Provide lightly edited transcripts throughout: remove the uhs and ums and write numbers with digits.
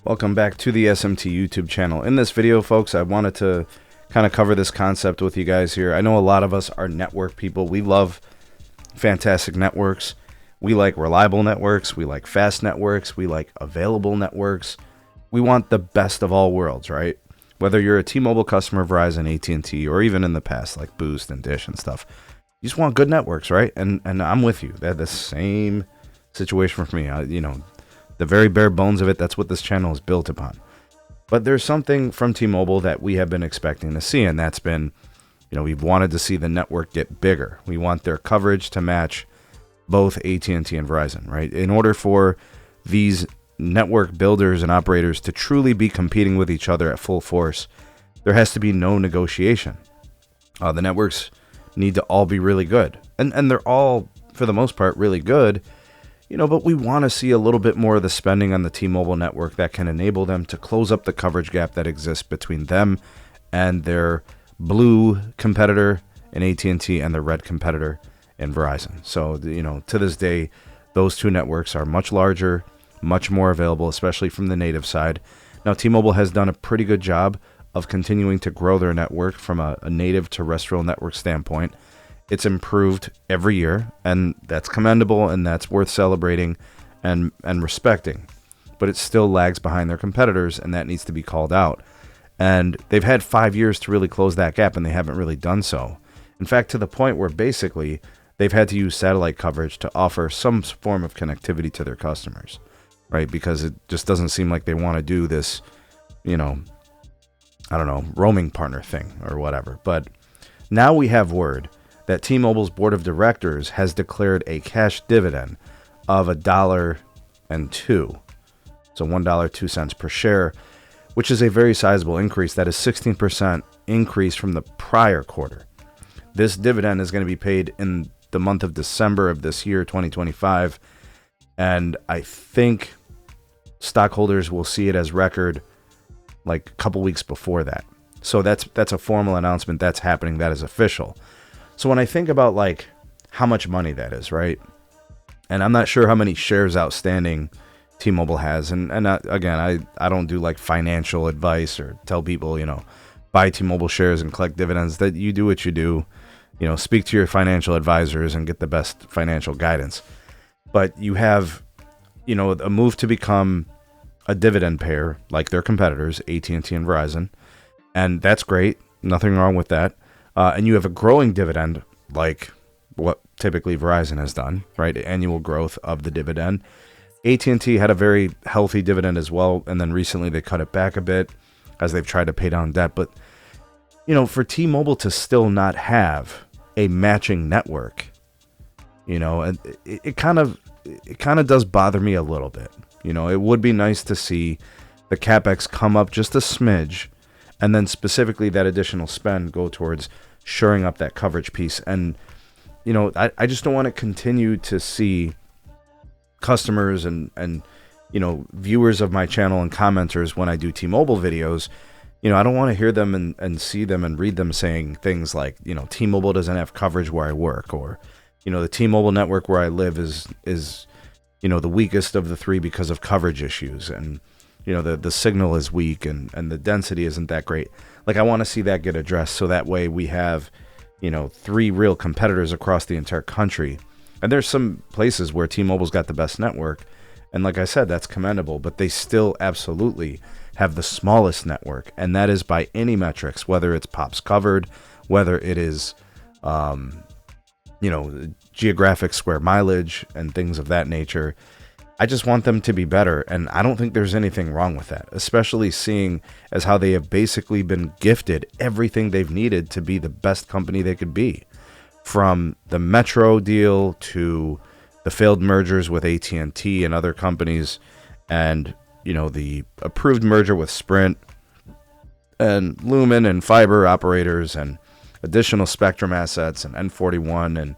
Welcome back to the SMT YouTube channel. In this video, folks, I wanted to kind of cover this concept with you guys here. I know a lot of us are network people. We love fantastic networks. We like reliable networks. We like fast networks. We like available networks. We want the best of all worlds, right? Whether you're a T-Mobile customer, Verizon, AT&T, or even in the past like Boost and Dish and stuff, you just want good networks, right? And I'm with you. They're the same situation for me. The very bare bones of it, that's what this channel is built upon. But there's something from T-Mobile that we have been expecting to see, and that's been, we've wanted to see the network get bigger. We want their coverage to match both AT&T and Verizon, right? In order for these network builders and operators to truly be competing with each other at full force, there has to be no negotiation. The networks need to all be really good. And they're all, for the most part, really good. But we want to see a little bit more of the spending on the T-Mobile network that can enable them to close up the coverage gap that exists between them and their blue competitor in AT&T and their red competitor in Verizon. So, to this day, those two networks are much larger, much more available, especially from the native side. Now, T-Mobile has done a pretty good job of continuing to grow their network from a native terrestrial network standpoint. It's improved every year, and that's commendable, and that's worth celebrating and respecting. But it still lags behind their competitors, and that needs to be called out. And they've had 5 years to really close that gap, and they haven't really done so. In fact, to the point where basically they've had to use satellite coverage to offer some form of connectivity to their customers, right? Because it just doesn't seem like they want to do this, roaming partner thing or whatever. But now we have word that T-Mobile's board of directors has declared a cash dividend of $1.02, so $1.02 per share, which is a very sizable increase. That is 16% increase from the prior quarter. This dividend is going to be paid in the month of December of this year, 2025, and I think stockholders will see it as record like a couple weeks before that. So that's a formal announcement. That's happening. That is official. So when I think about like how much money that is, right? And I'm not sure how many shares outstanding T-Mobile has. And again, I don't do like financial advice or tell people, buy T-Mobile shares and collect dividends. That you do what you do, speak to your financial advisors and get the best financial guidance. But you have, a move to become a dividend payer like their competitors, AT&T and Verizon. And that's great. Nothing wrong with that. And you have a growing dividend like what typically Verizon has done, right? Annual growth of the dividend. AT&T had a very healthy dividend as well, and then recently they cut it back a bit as they've tried to pay down debt. But, for T-Mobile to still not have a matching network, it kind of does bother me a little bit. It would be nice to see the CapEx come up just a smidge, and then specifically that additional spend go towards shoring up that coverage piece. And, I just don't want to continue to see customers and viewers of my channel and commenters when I do T-Mobile videos. I don't want to hear them and see them and read them saying things like, T-Mobile doesn't have coverage where I work, or, the T-Mobile network where I live is the weakest of the three because of coverage issues. And, the signal is weak and the density isn't that great. Like, I want to see that get addressed so that way we have, three real competitors across the entire country. And there's some places where T-Mobile's got the best network. And like I said, that's commendable, but they still absolutely have the smallest network. And that is by any metrics, whether it's pops covered, whether it is, geographic square mileage and things of that nature. I just want them to be better, and I don't think there's anything wrong with that, especially seeing as how they have basically been gifted everything they've needed to be the best company they could be. From the Metro deal to the failed mergers with AT&T and other companies, and, the approved merger with Sprint and Lumen and fiber operators and additional spectrum assets and N41, and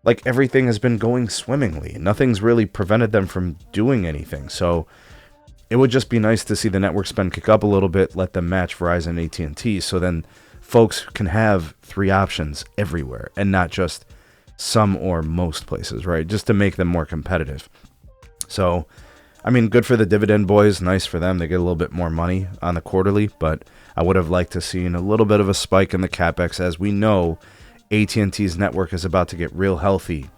like everything has been going swimmingly. Nothing's really prevented them from doing anything. So it would just be nice to see the network spend kick up a little bit, let them match Verizon and AT&T, so then folks can have three options everywhere and not just some or most places, right? Just to make them more competitive. So I mean, good for the dividend boys. Nice for them. They get a little bit more money on the quarterly, but I would have liked to seen a little bit of a spike in the CapEx. As we know, AT&T's network is about to get real healthy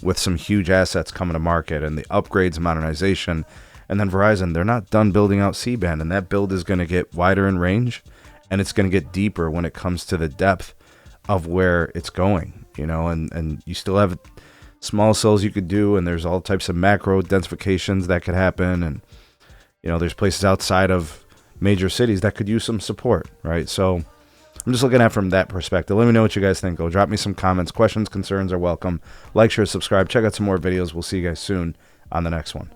with some huge assets coming to market and the upgrades, modernization. And then Verizon, they're not done building out C-band, and that build is going to get wider in range, and it's going to get deeper when it comes to the depth of where it's going, you know, and you still have small cells you could do, and there's all types of macro densifications that could happen, and, you know, there's places outside of major cities that could use some support, right? So I'm just looking at it from that perspective. Let me know what you guys think. Go drop me some comments. Questions, concerns are welcome. Like, share, subscribe. Check out some more videos. We'll see you guys soon on the next one.